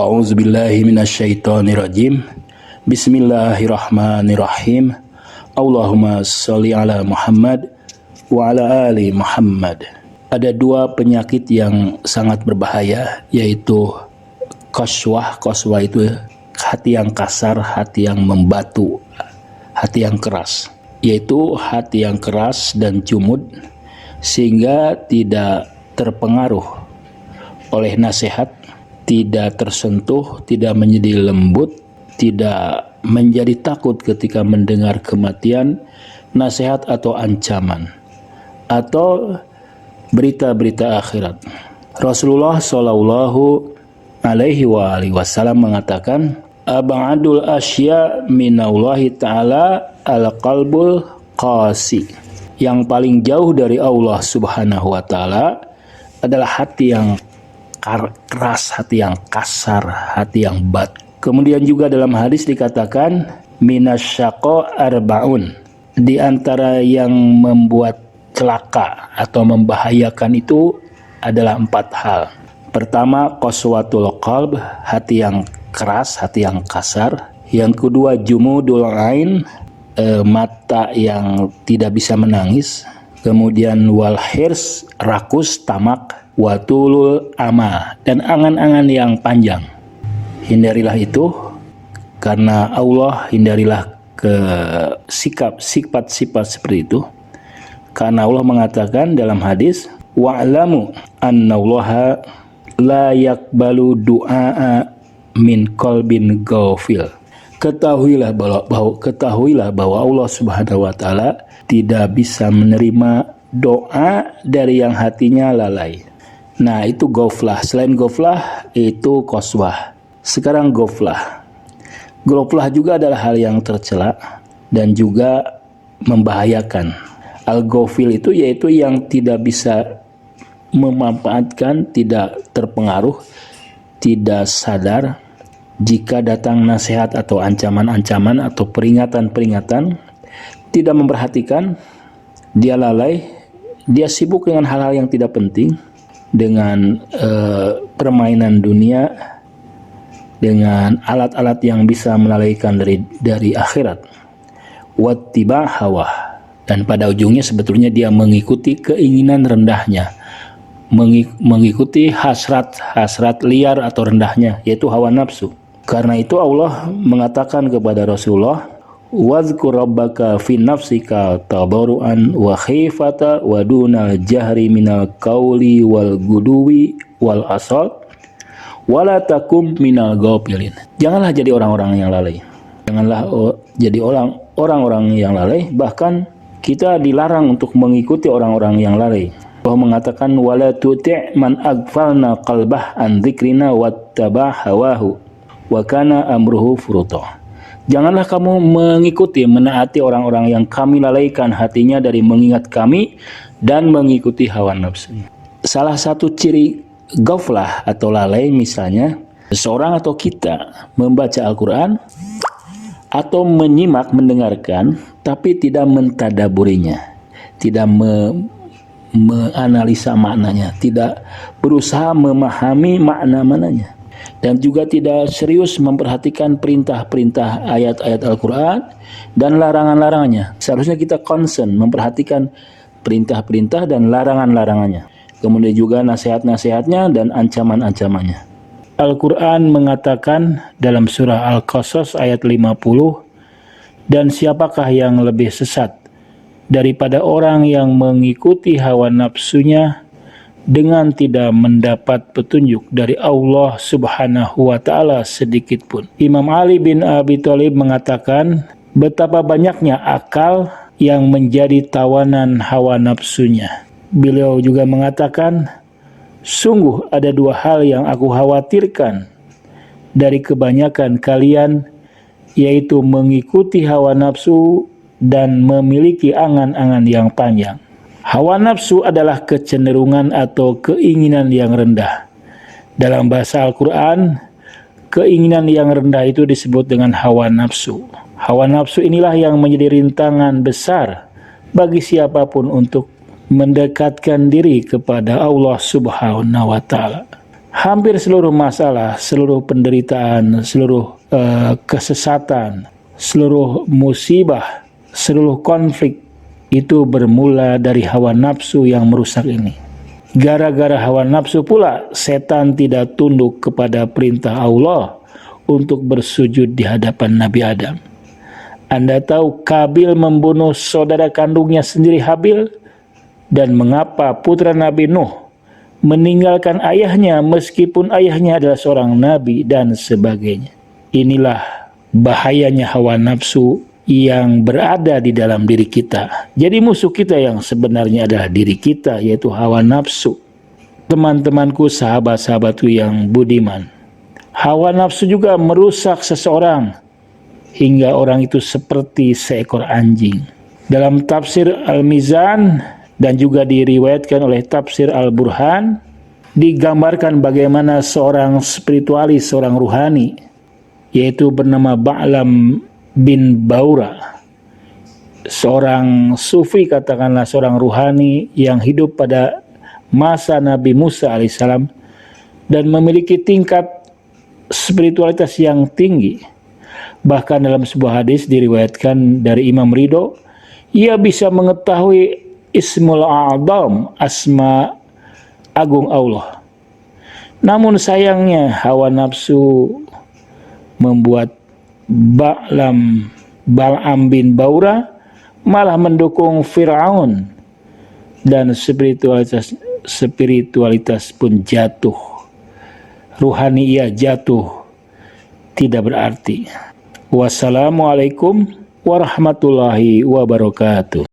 A'udzubillahi minasyaitonirrajim. Bismillahirrahmanirrahim. Allahumma sholli ala Muhammad wa ala ali Muhammad. Ada dua penyakit yang sangat berbahaya, yaitu qaswah. Qaswah itu hati yang kasar, hati yang membatu, hati yang keras. Yaitu hati yang keras dan jumud, sehingga tidak terpengaruh oleh nasihat, tidak tersentuh, tidak menjadi lembut, tidak menjadi takut ketika mendengar kematian, nasihat atau ancaman, atau berita-berita akhirat. Rasulullah Shallallahu Alaihi Wasallam mengatakan, "Ab'adul asya minallahi ta'ala al-qalbul qasi." Yang paling jauh dari Allah Subhanahu wa Ta'ala adalah hati yang keras, hati yang kasar, hati yang batu. Kemudian juga dalam hadis dikatakan minasyaqa arbaun, di antara yang membuat celaka atau membahayakan itu adalah 4 hal. Pertama, qaswatul qalb, hati yang keras, hati yang kasar. Yang kedua, jumudul ain, mata yang tidak bisa menangis. Kemudian wal hirs, rakus, tamak, watulul ama, dan angan-angan yang panjang. Hindarilah itu karena Allah, hindarilah ke sifat-sifat seperti itu, karena Allah mengatakan dalam hadis, wa'lamu annallaha la yakbalu du'a min qalbin ghafil. Ketahuilah bahwa Allah Subhanahu wa Ta'ala tidak bisa menerima doa dari yang hatinya lalai. Nah, itu ghaflah. Selain ghaflah itu qaswah. Sekarang ghaflah. Ghaflah juga adalah hal yang tercela dan juga membahayakan. Al-ghafil itu yaitu yang tidak bisa memanfaatkan, tidak terpengaruh, tidak sadar jika datang nasihat atau ancaman-ancaman atau peringatan-peringatan, tidak memperhatikan, dia lalai, dia sibuk dengan hal-hal yang tidak penting, dengan permainan dunia, dengan alat-alat yang bisa melalaikan dari akhirat. Wattiba hawa, dan pada ujungnya sebetulnya dia mengikuti keinginan rendahnya, mengikuti hasrat liar atau rendahnya, yaitu hawa nafsu. Karena itu Allah mengatakan kepada Rasulullah, wazkur rabbaka fi nafsika tadarruan wa khifata wa dunal jahri minal qawli wal guduwi wal asal wala takum minal ghafilin. Janganlah jadi orang-orang yang lalai. Janganlah jadi orang-orang yang lalai. Bahkan kita dilarang untuk mengikuti orang-orang yang lalai. Allah mengatakan wala tuti' man aghfalna qalbah an dzikrina wattaba hawahu wa kana amruhu furuta. Janganlah kamu mengikuti, menaati orang-orang yang kami lalaikan hatinya dari mengingat kami dan mengikuti hawa nafsunya. Salah satu ciri ghaflah atau lalai misalnya, seseorang atau kita membaca Al-Quran atau menyimak, mendengarkan, tapi tidak mentadaburinya, tidak menganalisa maknanya, tidak berusaha memahami makna-maknanya, dan juga tidak serius memperhatikan perintah-perintah ayat-ayat Al-Quran dan larangan-larangannya. Seharusnya kita concern memperhatikan perintah-perintah dan larangan-larangannya. Kemudian juga nasihat-nasihatnya dan ancaman-ancamannya. Al-Quran mengatakan dalam surah Al-Qasas ayat 50, dan siapakah yang lebih sesat daripada orang yang mengikuti hawa nafsunya dengan tidak mendapat petunjuk dari Allah Subhanahu wa Ta'ala sedikit pun. Imam Ali bin Abi Thalib mengatakan, betapa banyaknya akal yang menjadi tawanan hawa nafsunya. Beliau juga mengatakan, sungguh ada 2 hal yang aku khawatirkan dari kebanyakan kalian, yaitu mengikuti hawa nafsu dan memiliki angan-angan yang panjang. Hawa nafsu adalah kecenderungan atau keinginan yang rendah. Dalam bahasa Al-Quran, keinginan yang rendah itu disebut dengan hawa nafsu. Hawa nafsu inilah yang menjadi rintangan besar bagi siapapun untuk mendekatkan diri kepada Allah Subhanahu wa Ta'ala. Hampir seluruh masalah, seluruh penderitaan, seluruh kesesatan, seluruh musibah, seluruh konflik itu bermula dari hawa nafsu yang merusak ini. Gara-gara hawa nafsu pula setan tidak tunduk kepada perintah Allah untuk bersujud di hadapan Nabi Adam. Anda tahu Kabil membunuh saudara kandungnya sendiri Habil? Dan mengapa putra Nabi Nuh meninggalkan ayahnya meskipun ayahnya adalah seorang nabi dan sebagainya. Inilah bahayanya hawa nafsu yang berada di dalam diri kita. Jadi musuh kita yang sebenarnya adalah diri kita, yaitu hawa nafsu. Teman-temanku, sahabat-sahabatku yang budiman, hawa nafsu juga merusak seseorang hingga orang itu seperti seekor anjing. Dalam tafsir Al-Mizan dan juga diriwayatkan oleh tafsir Al-Burhan, digambarkan bagaimana seorang spiritualis, seorang ruhani, yaitu bernama Ba'lam bin Baura, seorang sufi, katakanlah seorang ruhani yang hidup pada masa Nabi Musa alaihissalam dan memiliki tingkat spiritualitas yang tinggi. Bahkan dalam sebuah hadis diriwayatkan dari Imam Ridho, ia bisa mengetahui Ismul A'zam, asma agung Allah. Namun sayangnya hawa nafsu membuat Ba'lam bin Baura malah mendukung Fir'aun, dan spiritualitas pun jatuh. Ruhani ia jatuh, tidak berarti. Wassalamualaikum warahmatullahi wabarakatuh.